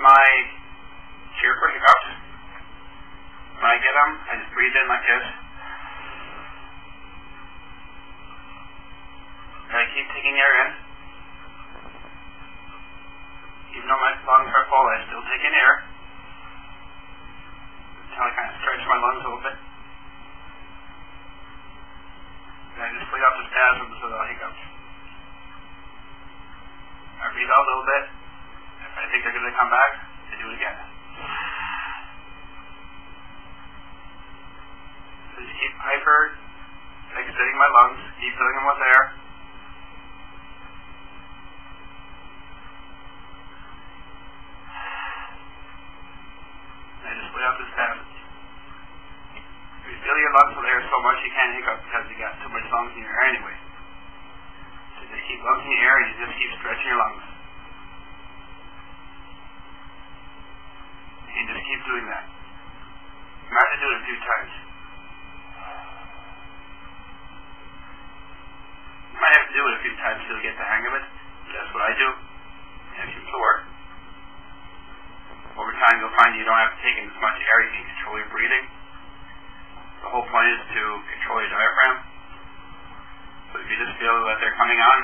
my cheer for hiccups. When I get them, I just breathe in like this. And I keep taking air in. Even though my lungs are full, I still take in air. Until I kind of stretch my lungs a little bit. And I just play off the spasms without hiccups. I breathe out a little bit. If I think they're going to come back, I do it again. So just keep extending my lungs, keep filling them with air. And I just play off the spasms. If you fill your lungs with air so much, you can't hiccup because you got too much lungs in your air anyway. So just keep lungs in your air and you just keep stretching your lungs. And just keep doing that. You might have to do it a few times. You might have to do it a few times till you get the hang of it. That's what I do. And it seems to work. Over time you'll find you don't have to take in as much air, you can control your breathing. The whole point is to control your diaphragm. So if you just feel that they're coming on,